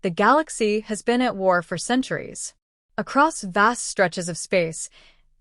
The galaxy has been at war for centuries. Across vast stretches of space,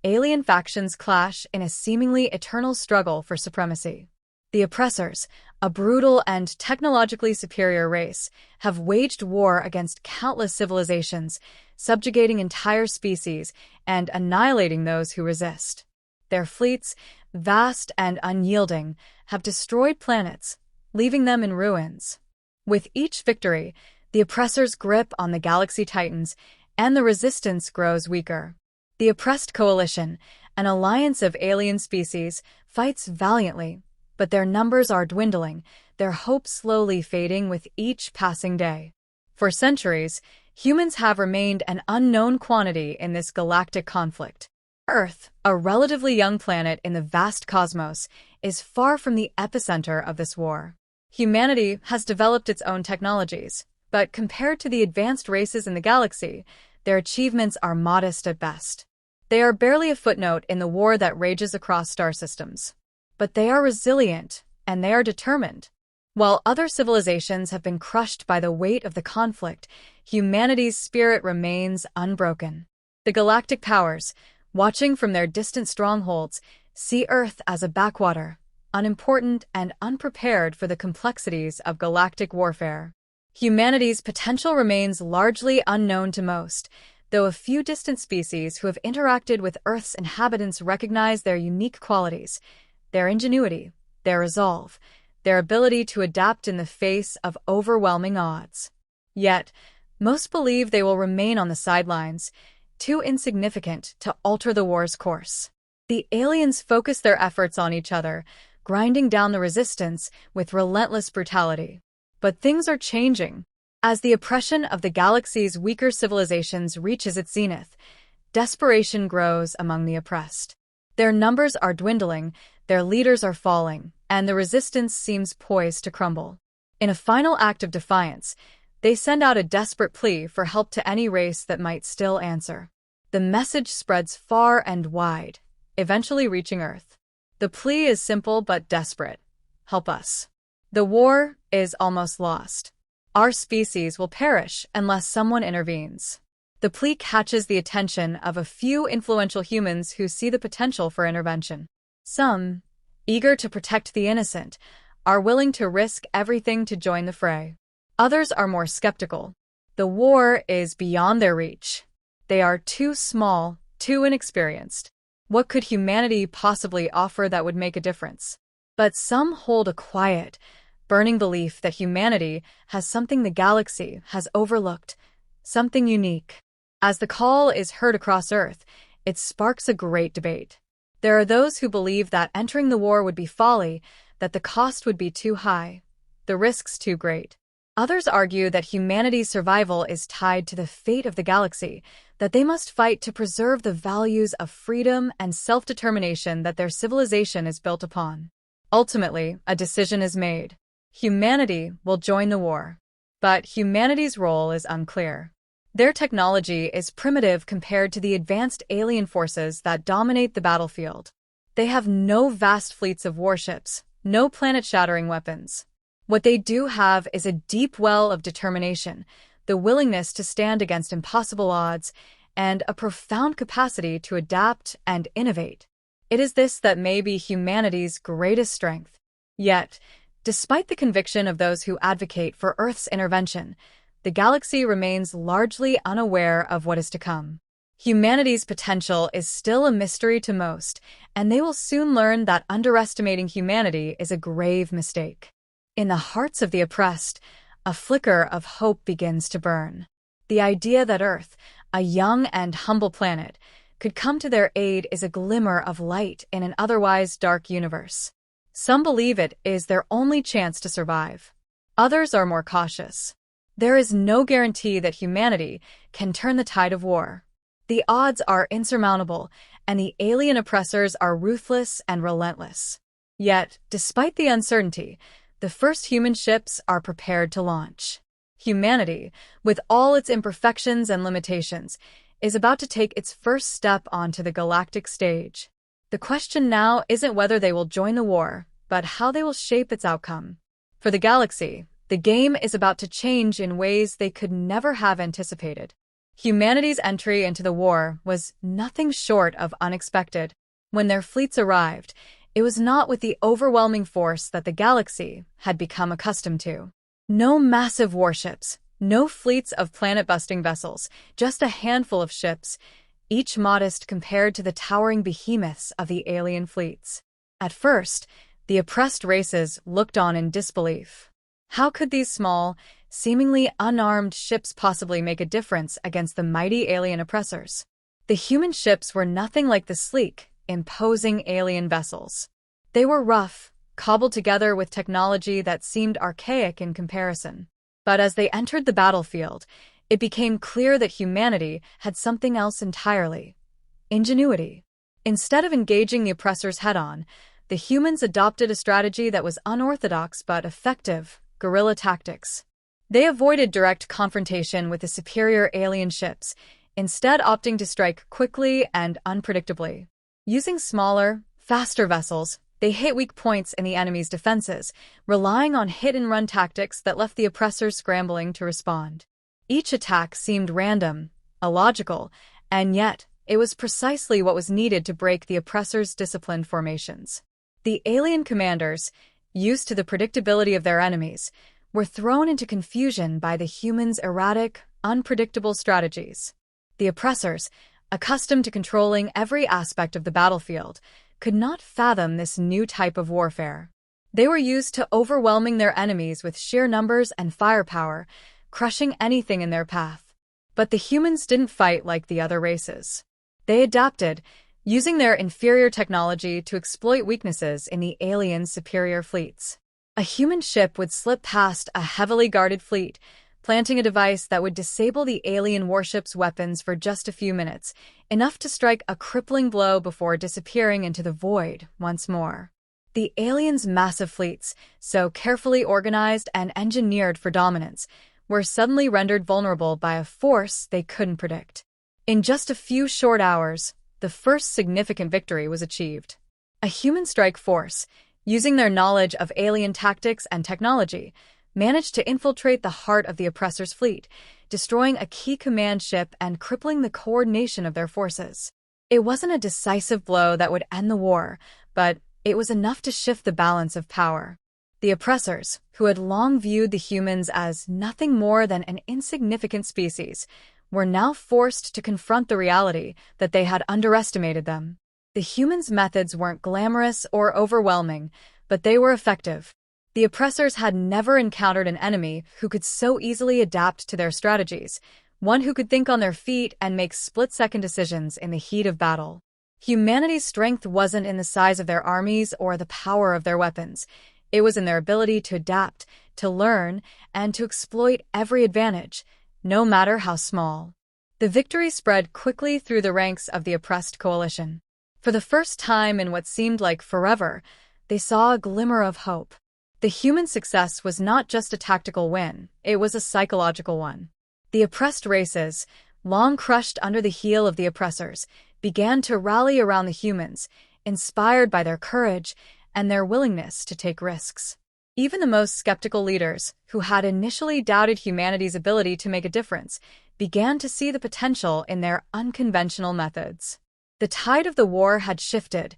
alien factions clash in a seemingly eternal struggle for supremacy. The oppressors, a brutal and technologically superior race, have waged war against countless civilizations, subjugating entire species and annihilating those who resist. Their fleets, vast and unyielding, have destroyed planets, leaving them in ruins. With each victory, the oppressors' grip on the galaxy tightens, and the resistance grows weaker. The oppressed coalition, an alliance of alien species, fights valiantly, but their numbers are dwindling, their hope slowly fading with each passing day. For centuries, humans have remained an unknown quantity in this galactic conflict. Earth, a relatively young planet in the vast cosmos, is far from the epicenter of this war. Humanity has developed its own technologies, but compared to the advanced races in the galaxy, their achievements are modest at best. They are barely a footnote in the war that rages across star systems. But they are resilient, and they are determined. While other civilizations have been crushed by the weight of the conflict, humanity's spirit remains unbroken. The galactic powers, watching from their distant strongholds, see Earth as a backwater, unimportant and unprepared for the complexities of galactic warfare. Humanity's potential remains largely unknown to most, though a few distant species who have interacted with Earth's inhabitants recognize their unique qualities, their ingenuity, their resolve, their ability to adapt in the face of overwhelming odds. Yet, most believe they will remain on the sidelines, too insignificant to alter the war's course. The aliens focus their efforts on each other, grinding down the resistance with relentless brutality. But things are changing. As the oppression of the galaxy's weaker civilizations reaches its zenith, desperation grows among the oppressed. Their numbers are dwindling, their leaders are falling, and the resistance seems poised to crumble. In a final act of defiance, they send out a desperate plea for help to any race that might still answer. The message spreads far and wide, eventually reaching Earth. The plea is simple but desperate. Help us. The war is almost lost. Our species will perish unless someone intervenes. The plea catches the attention of a few influential humans who see the potential for intervention. Some, eager to protect the innocent, are willing to risk everything to join the fray. Others are more skeptical. The war is beyond their reach. They are too small, too inexperienced. What could humanity possibly offer that would make a difference? But some hold a quiet, burning belief that humanity has something the galaxy has overlooked, something unique. As the call is heard across Earth, it sparks a great debate. There are those who believe that entering the war would be folly, that the cost would be too high, the risks too great. Others argue that humanity's survival is tied to the fate of the galaxy, that they must fight to preserve the values of freedom and self-determination that their civilization is built upon. Ultimately, a decision is made. Humanity will join the war. But humanity's role is unclear. Their technology is primitive compared to the advanced alien forces that dominate the battlefield. They have no vast fleets of warships, no planet-shattering weapons. What they do have is a deep well of determination, the willingness to stand against impossible odds, and a profound capacity to adapt and innovate. It is this that may be humanity's greatest strength. Yet, despite the conviction of those who advocate for Earth's intervention, the galaxy remains largely unaware of what is to come. Humanity's potential is still a mystery to most, and they will soon learn that underestimating humanity is a grave mistake. In the hearts of the oppressed, a flicker of hope begins to burn. The idea that Earth, a young and humble planet, could come to their aid is a glimmer of light in an otherwise dark universe. Some believe it is their only chance to survive. Others are more cautious. There is no guarantee that humanity can turn the tide of war. The odds are insurmountable, and the alien oppressors are ruthless and relentless. Yet, despite the uncertainty, the first human ships are prepared to launch. Humanity, with all its imperfections and limitations, is about to take its first step onto the galactic stage. The question now isn't whether they will join the war, but how they will shape its outcome. For the galaxy, The game is about to change in ways they could never have anticipated. Humanity's entry into the war was nothing short of unexpected. When their fleets arrived, it was not with the overwhelming force that the galaxy had become accustomed to. No massive warships, no fleets of planet-busting vessels, just a handful of ships, each modest compared to the towering behemoths of the alien fleets. At first, the oppressed races looked on in disbelief. How could these small, seemingly unarmed ships possibly make a difference against the mighty alien oppressors? The human ships were nothing like the sleek, imposing alien vessels. They were rough, cobbled together with technology that seemed archaic in comparison. But as they entered the battlefield, it became clear that humanity had something else entirely: ingenuity. Instead of engaging the oppressors head-on, the humans adopted a strategy that was unorthodox but effective: guerrilla tactics. They avoided direct confrontation with the superior alien ships, instead opting to strike quickly and unpredictably. Using smaller, faster vessels, they hit weak points in the enemy's defenses, relying on hit-and-run tactics that left the oppressors scrambling to respond. Each attack seemed random, illogical, and yet it was precisely what was needed to break the oppressors' disciplined formations. The alien commanders, used to the predictability of their enemies, were thrown into confusion by the humans' erratic, unpredictable strategies. The oppressors, accustomed to controlling every aspect of the battlefield, could not fathom this new type of warfare. They were used to overwhelming their enemies with sheer numbers and firepower, crushing anything in their path. But the humans didn't fight like the other races. They adapted, using their inferior technology to exploit weaknesses in the aliens' superior fleets. A human ship would slip past a heavily guarded fleet, planting a device that would disable the alien warship's weapons for just a few minutes, enough to strike a crippling blow before disappearing into the void once more. The aliens' massive fleets, so carefully organized and engineered for dominance, were suddenly rendered vulnerable by a force they couldn't predict. In just a few short hours, the first significant victory was achieved. A human strike force, using their knowledge of alien tactics and technology, managed to infiltrate the heart of the oppressors' fleet, destroying a key command ship and crippling the coordination of their forces. It wasn't a decisive blow that would end the war, but it was enough to shift the balance of power. The oppressors, who had long viewed the humans as nothing more than an insignificant species, were now forced to confront the reality that they had underestimated them. The humans' methods weren't glamorous or overwhelming, but they were effective. The oppressors had never encountered an enemy who could so easily adapt to their strategies, one who could think on their feet and make split-second decisions in the heat of battle. Humanity's strength wasn't in the size of their armies or the power of their weapons. It was in their ability to adapt, to learn, and to exploit every advantage, no matter how small. The victory spread quickly through the ranks of the oppressed coalition. For the first time in what seemed like forever, they saw a glimmer of hope. The human success was not just a tactical win, it was a psychological one. The oppressed races, long crushed under the heel of the oppressors, began to rally around the humans, inspired by their courage and their willingness to take risks. Even the most skeptical leaders, who had initially doubted humanity's ability to make a difference, began to see the potential in their unconventional methods. The tide of the war had shifted,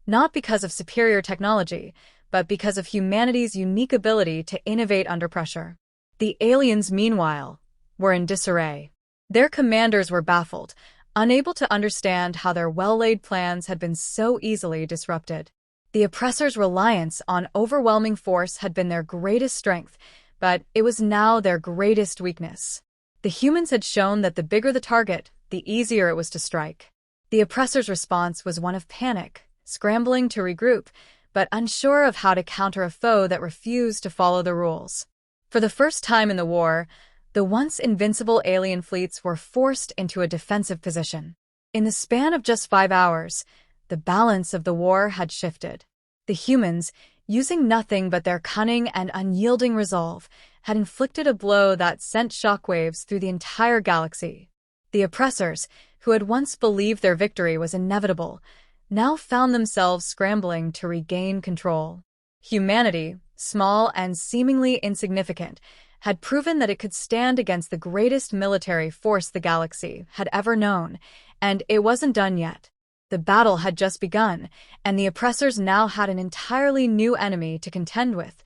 not because of superior technology, but because of humanity's unique ability to innovate under pressure. The aliens, meanwhile, were in disarray. Their commanders were baffled, unable to understand how their well-laid plans had been so easily disrupted. The oppressors' reliance on overwhelming force had been their greatest strength, but it was now their greatest weakness. The humans had shown that the bigger the target, the easier it was to strike. The oppressors' response was one of panic, scrambling to regroup, but unsure of how to counter a foe that refused to follow the rules. For the first time in the war, the once invincible alien fleets were forced into a defensive position. In the span of just 5 hours, the balance of the war had shifted. The humans, using nothing but their cunning and unyielding resolve, had inflicted a blow that sent shockwaves through the entire galaxy. The oppressors, who had once believed their victory was inevitable, now found themselves scrambling to regain control. Humanity, small and seemingly insignificant, had proven that it could stand against the greatest military force the galaxy had ever known, and it wasn't done yet. The battle had just begun, and the oppressors now had an entirely new enemy to contend with,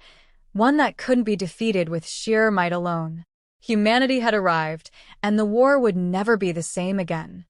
one that couldn't be defeated with sheer might alone. Humanity had arrived, and the war would never be the same again.